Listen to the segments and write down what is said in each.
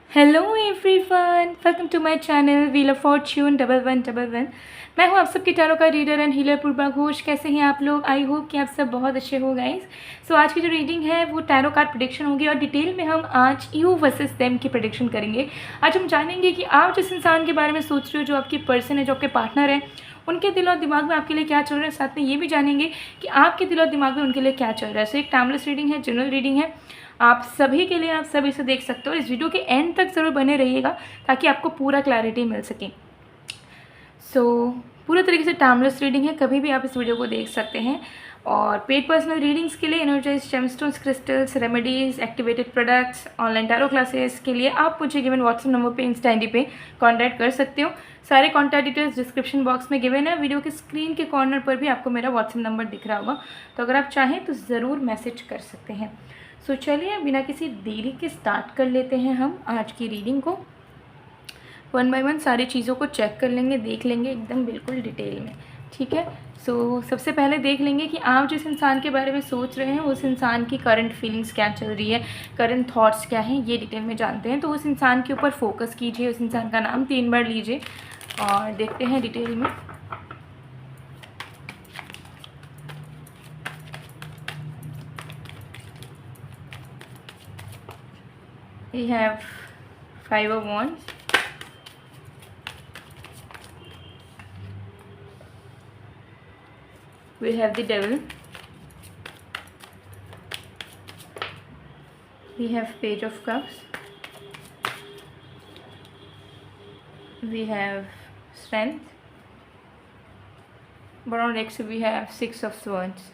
Hello everyone, welcome to my channel wheel of fortune 1111। मैं हूँ आप सबकी टैरो का reader and healer Purva Ghosh. कैसे हैं आप लोग? आई होप कि आप सब बहुत अच्छे हो गाइस। सो आज की जो रीडिंग है वो टैरो कार्ड प्रेडिक्शन होगी और डिटेल में हम आज यू वर्सेस देम की प्रेडिक्शन करेंगे। आज हम जानेंगे कि आप जिस इंसान के बारे में सोच रहे हो, जो आपकी पर्सन है, जो आपके पार्टनर है, उनके दिल और दिमाग में आपके लिए क्या चल रहा है। साथ में ये भी जानेंगे कि आपके दिल और दिमाग में उनके लिए क्या चल रहा है। सो एक टाइमलेस रीडिंग है, जनरल रीडिंग है, आप सभी के लिए। आप सब इसे देख सकते हो। इस वीडियो के एंड तक ज़रूर बने रहिएगा ताकि आपको पूरा क्लैरिटी मिल सके। पूरे तरीके से टाइमलेस रीडिंग है, कभी भी आप इस वीडियो को देख सकते हैं। और पेड पर्सनल रीडिंग्स के लिए energize gemstones, crystals, remedies, activated products, online tarot classes के लिए आप मुझे गिवन व्हाट्सएप नंबर पे, इंस्टा आईडी पे कॉन्टैक्ट कर सकते हो। सारे कॉन्टैक्ट डिटेल्स डिस्क्रिप्शन बॉक्स में गिवन है। वीडियो के स्क्रीन के कॉर्नर पर भी आपको मेरा व्हाट्सएप नंबर दिख रहा होगा, तो अगर आप चाहें तो ज़रूर मैसेज कर सकते हैं। चलिए बिना किसी देरी के स्टार्ट कर लेते हैं हम आज की रीडिंग को। वन बाय वन सारी चीज़ों को चेक कर लेंगे, देख लेंगे एकदम बिल्कुल डिटेल में, ठीक है। सबसे पहले देख लेंगे कि आप जिस इंसान के बारे में सोच रहे हैं उस इंसान की करंट फीलिंग्स क्या चल रही है, करंट थॉट्स क्या हैं, ये डिटेल में जानते हैं। तो उस इंसान के ऊपर फोकस कीजिए, उस इंसान का नाम 3 बार लीजिए और देखते हैं डिटेल में। We have 5 of Wands, we have the Devil, we have Page of Cups, we have Strength, but on next we have 6 of Swords.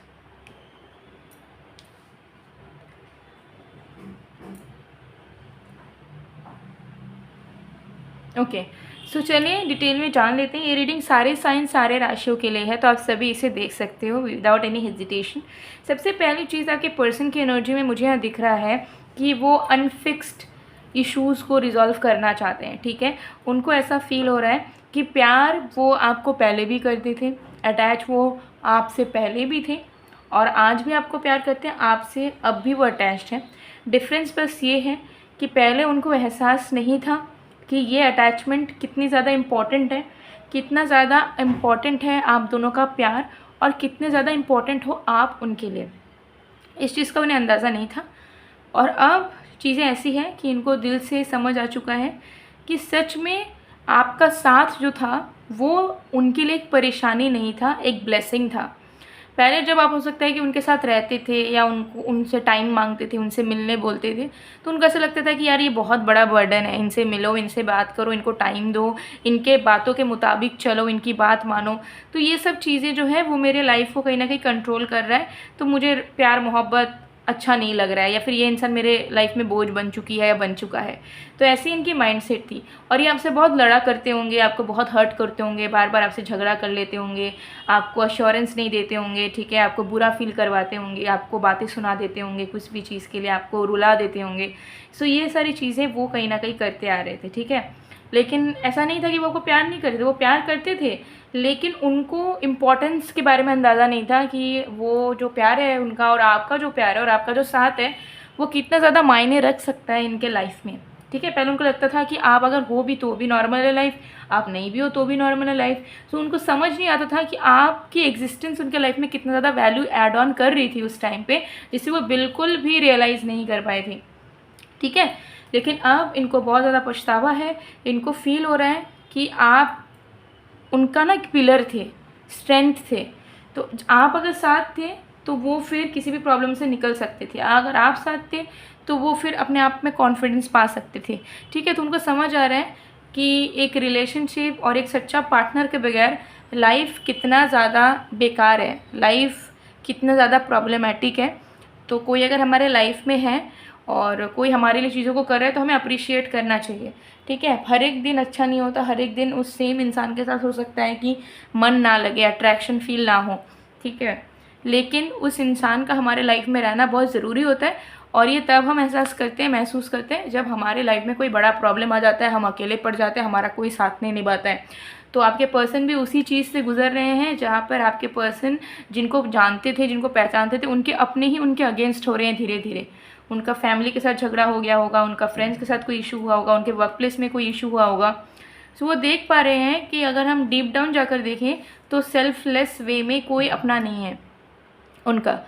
Okay, चलिए डिटेल में जान लेते हैं। ये रीडिंग सारे साइन, सारे राशियों के लिए है, तो आप सभी इसे देख सकते हो विदाउट एनी हेजिटेशन। सबसे पहली चीज़, आपके पर्सन की एनर्जी में मुझे यहाँ दिख रहा है कि वो अनफिक्स्ड इश्यूज़ को रिजॉल्व करना चाहते हैं, ठीक है। उनको ऐसा फील हो रहा है कि प्यार वो आपको पहले भी करते थे, अटैच वो आपसे पहले भी थे और आज भी आपको प्यार करते हैं, आपसे अब भी वो अटैच्ड हैं। डिफरेंस बस ये है कि पहले उनको एहसास नहीं था कि ये अटैचमेंट कितनी ज़्यादा इम्पॉर्टेंट है, कितना ज़्यादा इम्पॉर्टेंट है आप दोनों का प्यार और कितने ज़्यादा इम्पॉर्टेंट हो आप उनके लिए। इस चीज़ का उन्हें अंदाज़ा नहीं था और अब चीज़ें ऐसी हैं कि इनको दिल से समझ आ चुका है कि सच में आपका साथ जो था वो उनके लिए एक परेशानी नहीं था, एक ब्लेसिंग था। पहले जब आप हो सकता है कि उनके साथ रहते थे या उनसे टाइम मांगते थे, उनसे मिलने बोलते थे, तो उनको ऐसा लगता था कि यार ये बहुत बड़ा बर्डन है, इनसे मिलो, इनसे बात करो, इनको टाइम दो, इनके बातों के मुताबिक चलो, इनकी बात मानो। तो ये सब चीज़ें जो है वो मेरे लाइफ को कहीं ना कहीं कंट्रोल कर रहा है, तो मुझे प्यार मोहब्बत अच्छा नहीं लग रहा है, या फिर ये इंसान मेरे लाइफ में बोझ बन चुकी है या बन चुका है। तो ऐसी इनकी माइंडसेट थी और ये आपसे बहुत लड़ा करते होंगे, आपको बहुत हर्ट करते होंगे, बार बार आपसे झगड़ा कर लेते होंगे, आपको अश्योरेंस नहीं देते होंगे, ठीक है, आपको बुरा फील करवाते होंगे, आपको बातें सुना देते होंगे, कुछ भी चीज़ के लिए आपको रुला देते होंगे। ये सारी चीज़ें वो कहीं ना कहीं करते आ रहे थे, ठीक है। लेकिन ऐसा नहीं था कि वो को प्यार नहीं करते थे, वो प्यार करते थे, लेकिन उनको इम्पोर्टेंस के बारे में अंदाज़ा नहीं था कि वो जो प्यार है उनका और आपका जो प्यार है और आपका जो साथ है वो कितना ज़्यादा मायने रख सकता है इनके लाइफ में, ठीक है। पहले उनको लगता था कि आप अगर हो भी तो भी नॉर्मल है लाइफ, आप नहीं भी हो तो भी नॉर्मल है लाइफ। उनको समझ नहीं आता था कि आपकी एग्जिस्टेंस उनके लाइफ में कितना ज़्यादा वैल्यू ऐड ऑन कर रही थी उस टाइम पे, जिसे वो बिल्कुल भी रियलाइज़ नहीं कर पाए थे, ठीक है। लेकिन अब इनको बहुत ज़्यादा पछतावा है, इनको फील हो रहा है कि आप उनका ना एक पिलर थे, स्ट्रेंथ थे। तो आप अगर साथ थे तो वो फिर किसी भी प्रॉब्लम से निकल सकते थे, अगर आप साथ थे तो वो फिर अपने आप में कॉन्फिडेंस पा सकते थे, ठीक है। तो उनको समझ आ रहा है कि एक रिलेशनशिप और एक सच्चा पार्टनर के बगैर लाइफ कितना ज़्यादा बेकार है, लाइफ कितना ज़्यादा प्रॉब्लमेटिक है। तो कोई अगर हमारे लाइफ में है और कोई हमारे लिए चीज़ों को कर रहा है तो हमें अप्रिशिएट करना चाहिए, ठीक है। हर एक दिन अच्छा नहीं होता, हर एक दिन उस सेम इंसान के साथ हो सकता है कि मन ना लगे, अट्रैक्शन फील ना हो, ठीक है। लेकिन उस इंसान का हमारे लाइफ में रहना बहुत ज़रूरी होता है और ये तब हम महसूस करते हैं जब हमारे लाइफ में कोई बड़ा प्रॉब्लम आ जाता है, हम अकेले पड़ जाते हैं, हमारा कोई साथ नहीं निभाता है। तो आपके पर्सन भी उसी चीज़ से गुजर रहे हैं जहाँ पर आपके पर्सन जिनको जानते थे, जिनको पहचानते थे, उनके अपने ही उनके अगेंस्ट हो रहे हैं धीरे धीरे। उनका फैमिली के साथ झगड़ा हो गया होगा, उनका फ्रेंड्स के साथ कोई इशू हुआ होगा, उनके वर्क प्लेस में कोई इशू हुआ होगा। सो वो देख पा रहे हैं कि अगर हम डीप डाउन जाकर देखें तो सेल्फलेस वे में कोई अपना नहीं है उनका,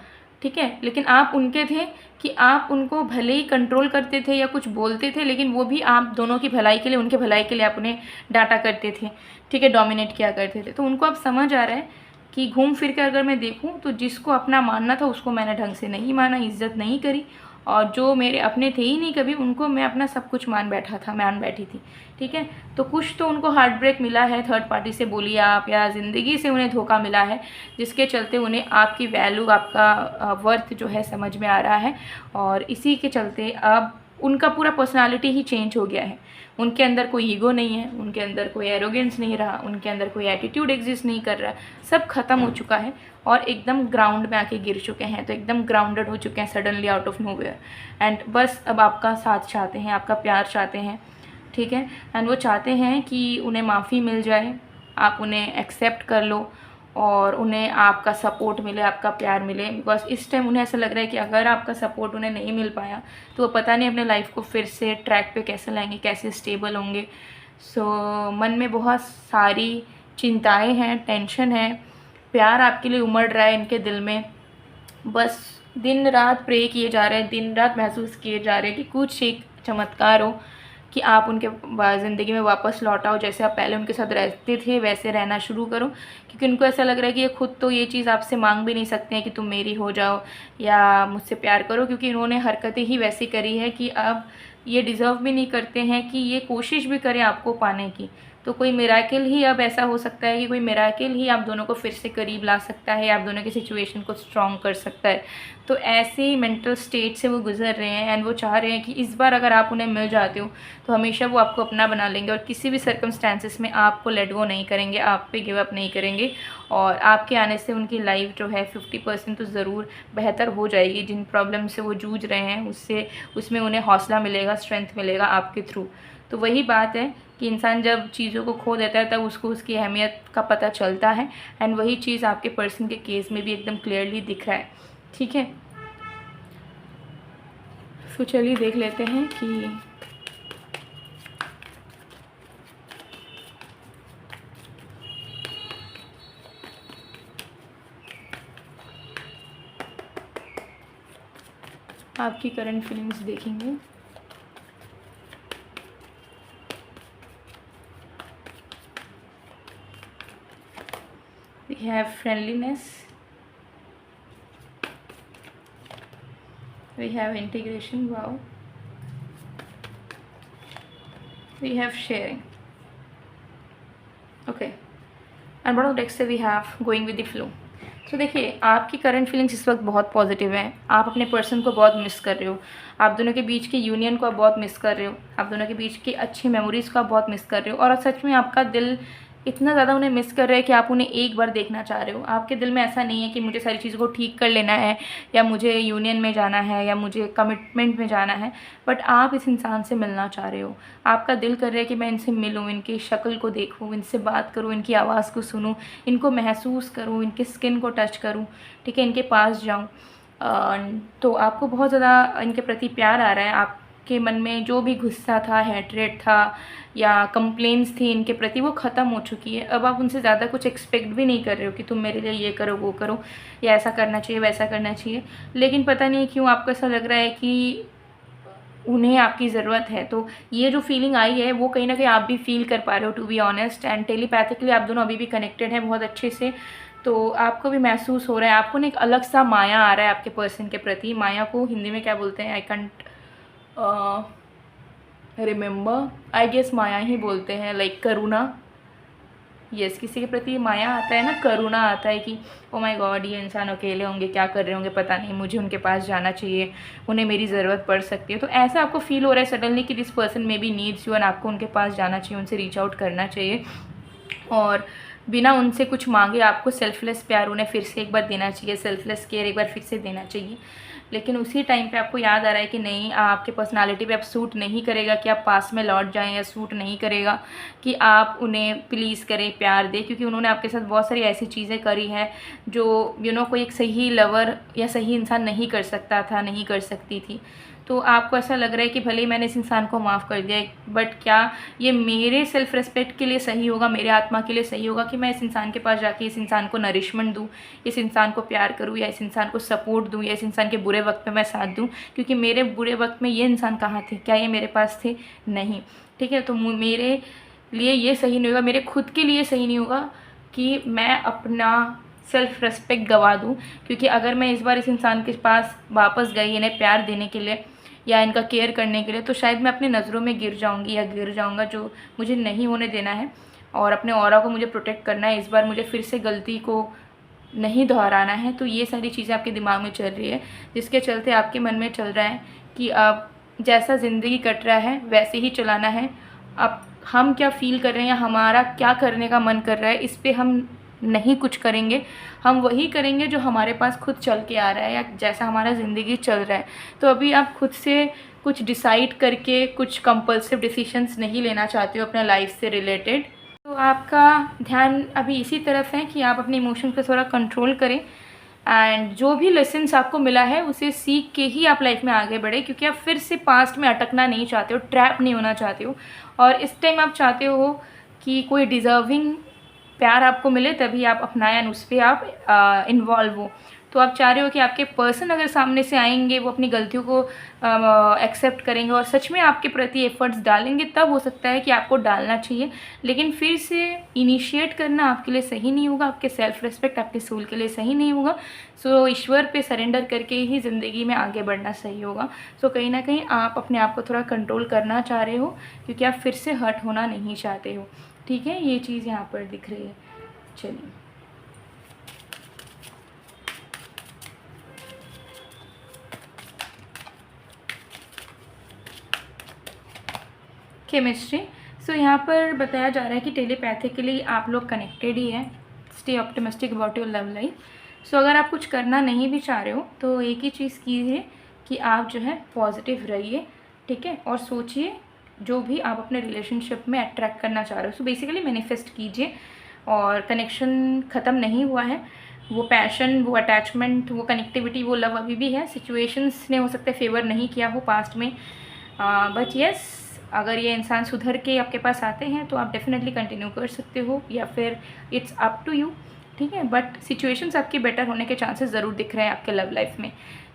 ठीक है। लेकिन आप उनके थे कि आप उनको भले ही कंट्रोल करते थे या कुछ बोलते थे, लेकिन वो भी आप दोनों की भलाई के लिए, उनके भलाई के लिए आप उन्हें डांटा करते थे, ठीक है, डोमिनेट किया करते थे। तो उनको अब समझ आ रहा है कि घूम फिर कर अगर मैं देखूं तो जिसको अपना मानना था उसको मैंने ढंग से नहीं माना, इज्जत नहीं करी, और जो मेरे अपने थे ही नहीं कभी, उनको मैं अपना सब कुछ मान बैठी थी, ठीक है। तो कुछ तो उनको हार्ट ब्रेक मिला है, थर्ड पार्टी से बोलिए आप, या ज़िंदगी से उन्हें धोखा मिला है, जिसके चलते उन्हें आपकी वैल्यू, आपका वर्थ जो है समझ में आ रहा है। और इसी के चलते अब उनका पूरा पर्सनालिटी ही चेंज हो गया है। उनके अंदर कोई ईगो नहीं है, उनके अंदर कोई एरोगेंस नहीं रहा, उनके अंदर कोई एटीट्यूड एग्जिस्ट नहीं कर रहा, सब खत्म हो चुका है और एकदम ग्राउंड में आके गिर चुके हैं। तो एकदम ग्राउंडेड हो चुके हैं suddenly out of nowhere, and बस अब आपका साथ चाहते हैं, आपका प्यार चाहते हैं, ठीक है। एंड वो चाहते हैं कि उन्हें माफ़ी मिल जाए, आप उन्हें एक्सेप्ट कर लो और उन्हें आपका सपोर्ट मिले, आपका प्यार मिले। बिकॉज इस टाइम उन्हें ऐसा लग रहा है कि अगर आपका सपोर्ट उन्हें नहीं मिल पाया तो वो पता नहीं अपने लाइफ को फिर से ट्रैक पे कैसे लाएंगे, कैसे स्टेबल होंगे। सो मन में बहुत सारी चिंताएं हैं, टेंशन है, प्यार आपके लिए उमड़ रहा है इनके दिल में। बस दिन रात प्रे किए जा रहे हैं, दिन रात महसूस किए जा रहे हैं कि कुछ एक चमत्कार हो कि आप उनके ज़िंदगी में वापस लौट आओ, जैसे आप पहले उनके साथ रहते थे वैसे रहना शुरू करो। क्योंकि उनको ऐसा लग रहा है कि ये खुद तो ये चीज़ आपसे मांग भी नहीं सकते हैं कि तुम मेरी हो जाओ या मुझसे प्यार करो, क्योंकि इन्होंने हरकतें ही वैसी करी है कि अब ये डिज़र्व भी नहीं करते हैं कि ये कोशिश भी करें आपको पाने की। तो कोई मिराकिल ही अब ऐसा हो सकता है कि कोई मिराकिल ही आप दोनों को फिर से करीब ला सकता है, आप दोनों की सिचुएशन को स्ट्रॉन्ग कर सकता है। तो ऐसे मेंटल स्टेट से वो गुजर रहे हैं, एंड वो चाह रहे हैं कि इस बार अगर आप उन्हें मिल जाते हो तो हमेशा वो आपको अपना बना लेंगे और किसी भी सर्कमस्टांसिस में आपको लेट गो नहीं करेंगे, आप पे गिव अप नहीं करेंगे। और आपके आने से उनकी लाइफ जो है 50% तो ज़रूर बेहतर हो जाएगी। जिन प्रॉब्लम से वो जूझ रहे हैं उसमें उन्हें हौसला मिलेगा, स्ट्रेंथ मिलेगा आपके थ्रू। तो वही बात है कि इंसान जब चीज़ों को खो देता है तब उसको उसकी अहमियत का पता चलता है, एंड वही चीज़ आपके पर्सन के केस में भी एकदम क्लियरली दिख रहा है, ठीक है। तो चलिए देख लेते हैं कि आपकी करंट फीलिंग्स देखेंगे। We have friendliness, we have integration, wow, we have sharing, okay, and bottom deck से we have going with the flow। तो देखिए आपकी करंट फीलिंग्स इस वक्त बहुत पॉजिटिव हैं। आप अपने पर्सन को बहुत मिस कर रहे हो, आप दोनों के बीच के यूनियन को आप बहुत मिस कर रहे हो, आप दोनों के बीच की अच्छी मेमोरीज़ को आप बहुत मिस कर रहे हो, और सच में आपका दिल इतना ज़्यादा उन्हें मिस कर रहे हैं कि आप उन्हें एक बार देखना चाह रहे हो। आपके दिल में ऐसा नहीं है कि मुझे सारी चीज़ों को ठीक कर लेना है, या मुझे यूनियन में जाना है, या मुझे कमिटमेंट में जाना है, बट आप इस इंसान से मिलना चाह रहे हो। आपका दिल कर रहा है कि मैं इनसे मिलूँ, इनकी शक्ल को देखूँ, इनसे बात करूँ, इनकी आवाज़ को सुनूँ, इनको महसूस करूँ, इनके स्किन को टच करूँ, ठीक है, इनके पास जाऊँ। तो आपको बहुत ज़्यादा इनके प्रति प्यार आ रहा है। आपके मन में जो भी गुस्सा था, हेट्रेट था, या कंप्लेंट्स थी इनके प्रति, वो ख़त्म हो चुकी है। अब आप उनसे ज़्यादा कुछ एक्सपेक्ट भी नहीं कर रहे हो कि तुम मेरे लिए ये करो, वो करो, या ऐसा करना चाहिए, वैसा करना चाहिए। लेकिन पता नहीं क्यों आपको ऐसा लग रहा है कि उन्हें आपकी ज़रूरत है। तो ये जो फीलिंग आई है वो कहीं ना कहीं आप भी फील कर पा रहे हो, to be honest, and telepathically आप दोनों अभी भी कनेक्टेड हैं बहुत अच्छे से। तो आपको भी महसूस हो रहा है, आपको ना एक अलग सा माया आ रहा है आपके पर्सन के प्रति। माया को हिंदी में क्या बोलते हैं, आई कंट रिमेंबर, आई गेस माया ही बोलते हैं, लाइक करुणा। यस, किसी के प्रति माया आता है ना, करुणा आता है कि ओ माय गॉड ये इंसान अकेले होंगे, क्या कर रहे होंगे पता नहीं, मुझे उनके पास जाना चाहिए, उन्हें मेरी ज़रूरत पड़ सकती है। तो ऐसा आपको फील हो रहा है सडनली कि this person may be needs you, and आपको उनके पास जाना चाहिए, उनसे रीच आउट करना चाहिए। और बिना उनसे कुछ मांगे आपको सेल्फलेस प्यार उन्हें फिर से एक बार देना चाहिए, सेल्फलेस केयर एक बार फिर से देना चाहिए। लेकिन उसी टाइम पे आपको याद आ रहा है कि नहीं, आपके पर्सनालिटी पे अब सूट नहीं करेगा कि आप पास में लौट जाएं, या सूट नहीं करेगा कि आप उन्हें प्लीज़ करें, प्यार दें, क्योंकि उन्होंने आपके साथ बहुत सारी ऐसी चीज़ें करी हैं जो कोई एक सही लवर या सही इंसान नहीं कर सकता था, नहीं कर सकती थी। तो आपको ऐसा लग रहा है कि भले ही मैंने इस इंसान को माफ़ कर दिया, बट क्या ये मेरे सेल्फ़ रिस्पेक्ट के लिए सही होगा, मेरे आत्मा के लिए सही होगा कि मैं इस इंसान के पास जाके इस इंसान को नरिशमेंट दूँ, इस इंसान को प्यार करूँ, या इस इंसान को सपोर्ट दूँ, या इस इंसान के बुरे वक्त में मैं साथ दूँ? क्योंकि मेरे बुरे वक्त में ये इंसान कहाँ थे? क्या ये मेरे पास थे? नहीं। ठीक है, तो मेरे लिए ये सही नहीं होगा, मेरे खुद के लिए सही नहीं होगा कि मैं अपना सेल्फ़ रिस्पेक्ट गवा दूँ। क्योंकि अगर मैं इस बार इस इंसान के पास वापस गई इन्हें प्यार देने के लिए या इनका केयर करने के लिए, तो शायद मैं अपनी नज़रों में गिर जाऊंगी या गिर जाऊंगा, जो मुझे नहीं होने देना है। और अपने ऑरा को मुझे प्रोटेक्ट करना है, इस बार मुझे फिर से गलती को नहीं दोहराना है। तो ये सारी चीज़ें आपके दिमाग में चल रही है, जिसके चलते आपके मन में चल रहा है कि अब जैसा ज़िंदगी कट रहा है वैसे ही चलाना है। अब हम क्या फ़ील कर रहे हैं या हमारा क्या करने का मन कर रहा है, इस पर हम नहीं कुछ करेंगे, हम वही करेंगे जो हमारे पास खुद चल के आ रहा है या जैसा हमारा ज़िंदगी चल रहा है। तो अभी आप खुद से कुछ डिसाइड करके कुछ कंपल्सिव डिसीजंस नहीं लेना चाहते हो अपना लाइफ से रिलेटेड। तो आपका ध्यान अभी इसी तरफ है कि आप अपने इमोशन पर थोड़ा कंट्रोल करें, एंड जो भी लेसन्स आपको मिला है उसे सीख के ही आप लाइफ में आगे बढ़े, क्योंकि आप फिर से पास्ट में अटकना नहीं चाहते हो, ट्रैप नहीं होना चाहते हो। और इस टाइम आप चाहते हो कि कोई डिज़र्विंग प्यार आपको मिले, तभी आप अपनाएं, उस पर आप इन्वॉल्व हो। तो आप चाह रहे हो कि आपके पर्सन अगर सामने से आएंगे, वो अपनी गलतियों को एक्सेप्ट करेंगे और सच में आपके प्रति एफर्ट्स डालेंगे, तब हो सकता है कि आपको डालना चाहिए। लेकिन फिर से इनिशिएट करना आपके लिए सही नहीं होगा, आपके सेल्फ रिस्पेक्ट, आपके सोल के लिए सही नहीं होगा। सो ईश्वर पे सरेंडर करके ही ज़िंदगी में आगे बढ़ना सही होगा। सो कहीं ना कहीं आप अपने आप को थोड़ा कंट्रोल करना चाह रहे हो, क्योंकि आप फिर से हर्ट होना नहीं चाहते हो। ठीक है, ये चीज़ यहाँ पर दिख रही है। चलिए, केमिस्ट्री। सो यहाँ पर बताया जा रहा है कि टेलीपैथिकली आप लोग कनेक्टेड ही हैं। Stay optimistic about your love life. So अगर आप कुछ करना नहीं भी चाह रहे हो तो एक ही चीज़ कीजिए कि आप जो है पॉजिटिव रहिए, ठीक है, और सोचिए जो भी आप अपने रिलेशनशिप में अट्रैक्ट करना चाह रहे हो। सो बेसिकली मैनिफेस्ट कीजिए, और कनेक्शन ख़त्म नहीं हुआ है, वो पैशन, वो अटैचमेंट, वो कनेक्टिविटी, वो लव अभी भी है। सिचुएशंस ने हो सकता है फेवर नहीं किया हो पास्ट में, बट येस, अगर ये इंसान सुधर के आपके पास आते हैं तो आप डेफिनेटली कंटिन्यू कर सकते हो, या फिर इट्स अप टू यू। ठीक है, बट सिचुएशंस आपके बेटर होने के चांसेस ज़रूर दिख रहे हैं आपके लव लाइफ में।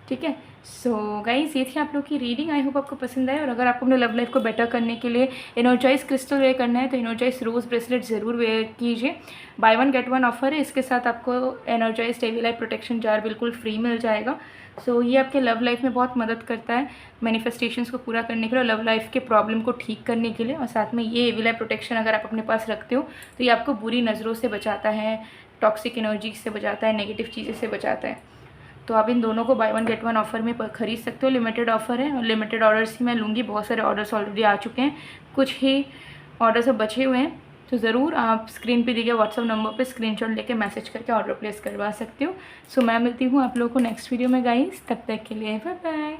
ठीक है, सो गाइस, ये थी आप लोग की रीडिंग। आई होप आपको पसंद आए, और अगर आपको अपने लव लाइफ को बेटर करने के लिए एनर्जाइज क्रिस्टल वेयर करना है तो एनर्जाइज रोज़ ब्रेसलेट ज़रूर वेयर कीजिए। बाय 1 गेट 1 ऑफर है, इसके साथ आपको एनर्जाइज टेवी लाइफ प्रोटेक्शन जार बिल्कुल फ्री मिल जाएगा। सो ये आपके लव लाइफ में बहुत मदद करता है मैनिफेस्टेशंस को पूरा करने के लिए, लव लाइफ के प्रॉब्लम को ठीक करने के लिए। और साथ में ये एवी लाइफ प्रोटेक्शन अगर आप अपने पास रखते हो तो ये आपको बुरी नज़रों से बचाता है, टॉक्सिक एनर्जी से बचाता है, नेगेटिव चीज़ें से बचाता है। तो आप इन दोनों को बाय 1 गेट 1 ऑफर में खरीद सकते हो। लिमिटेड ऑफर है और लिमिटेड ऑर्डर्स ही मैं लूँगी। बहुत सारे ऑर्डर्स ऑलरेडी आ चुके हैं, कुछ ही ऑर्डर्स अब बचे हुए हैं। तो ज़रूर आप स्क्रीन पे दिए गए व्हाट्सअप नंबर पे स्क्रीनशॉट लेके मैसेज करके ऑर्डर प्लेस करवा सकते हो। सो मैं मिलती हूँ आप लोगों को नेक्स्ट वीडियो में गाइस, तब तक के लिए बाय बाय।